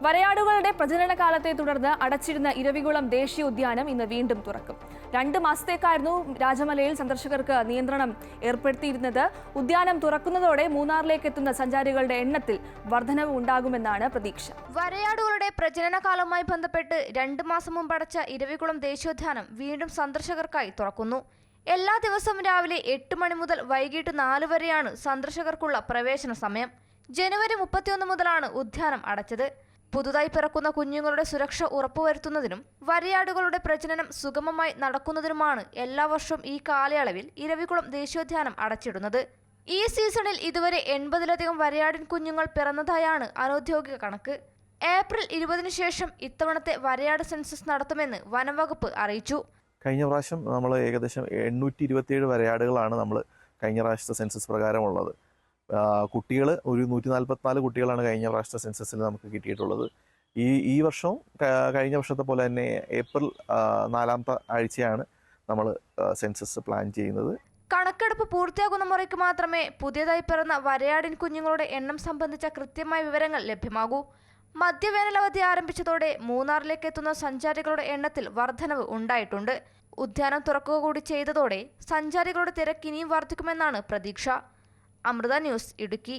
വരയാടുകളുടെ പ്രജനനകാലത്തെ തുടർന്ന് അടച്ചിരുന്ന ഇരവികുളം ദേശീയോദ്യാനം ഇന്ന് വീണ്ടും തുറക്കും. 2 മാസത്തേക്കായിരുന്നു രാജമലയിൽ സന്ദർശകർക്ക് നിയന്ത്രണം ഏർപ്പെടുത്തിയിരുന്നത്. ഉദ്യാനം തുറക്കുന്നതോടെ മൂന്നാറിലേക്ക് എത്തുന്ന സഞ്ചാരികളുടെ എണ്ണത്തിൽ വർധനവ് ഉണ്ടാകുമെന്നാണ് പ്രതീക്ഷ. വരയാടുകളുടെ പ്രജനനകാലവുമായി ബന്ധപ്പെട്ട് 2 മാസം മുമ്പ് അടച്ച ഇരവികുളം ദേശീയോദ്യാനം വീണ്ടും സന്ദർശകർക്കായി തുറക്കുന്നു. എല്ലാ ദിവസവും രാവിലെ 8 മണി മുതൽ വൈകിട്ട് 4 വരെയാണ് സന്ദർശകർക്കുള്ള പ്രവേശന സമയം. ജനുവരി 31 മുതലാണ് ഉദ്യാനം അടച്ചത്. പുതുതായി പിറക്കുന്ന കുഞ്ഞുങ്ങളുടെ സുരക്ഷ ഉറപ്പുവരുത്തുന്നതിനും വരയാടുകളുടെ പ്രജനനം സുഗമമായി നടക്കുന്നതിനുമാണ് എല്ലാ വർഷവും ഈ കാലയളവിൽ ഇരവികുളം ദേശീയോദ്യാനം അടച്ചിടുന്നത്. ഈ സീസണിൽ ഇതുവരെ 80-ലധികം വരയാടിൻ കുഞ്ഞുങ്ങൾ പിറന്നതായാണ് അനൗദ്യോഗിക കണക്ക്. ഏപ്രിൽ 20-ന് ശേഷം ഇത്തവണത്തെ വരയാട് സെൻസസ് നടത്തുമെന്ന് വനംവകുപ്പ് അറിയിച്ചു. കഴിഞ്ഞ പ്രാവശ്യം നമ്മൾ ഏകദേശം 827 വരയാടുകളാണ് നമ്മൾ കഴിഞ്ഞ പ്രാവശ്യത്തെ സെൻസസ് പ്രകാരമുള്ളത്. കുട്ടികൾ ഒരു 144 കുട്ടികളാണ് കഴിഞ്ഞ പ്രാവശ്യത്തെ സെൻസസിൽ നമുക്ക് കിട്ടിയിട്ടുള്ളത്. ഈ വർഷവും കഴിഞ്ഞ വർഷത്തെ പോലെ തന്നെ ഏപ്രിൽ 4-ാമത്തെ ആഴ്ചയാണ് നമ്മൾ സെൻസസ് പ്ലാൻ ചെയ്യുന്നത്. കണക്കെടുപ്പ് പൂർത്തിയാകുന്ന മുറയ്ക്ക് മാത്രമേ പുതിയതായി പിറന്ന വരയാടിൻ കുഞ്ഞുങ്ങളുടെ എണ്ണം സംബന്ധിച്ച കൃത്യമായ വിവരങ്ങൾ ലഭ്യമാകൂ. മധ്യവേനലവധി ആരംഭിച്ചതോടെ മൂന്നാറിലേക്ക് എത്തുന്ന സഞ്ചാരികളുടെ എണ്ണത്തിൽ വർധനവ് ഉണ്ടായിട്ടുണ്ട്. ഉദ്യാനം തുറക്കുക കൂടി ചെയ്തതോടെ സഞ്ചാരികളുടെ തിരക്ക് ഇനിയും വർദ്ധിക്കുമെന്നാണ് പ്രതീക്ഷ. അമൃത ന്യൂസ്, ഇടുക്കി.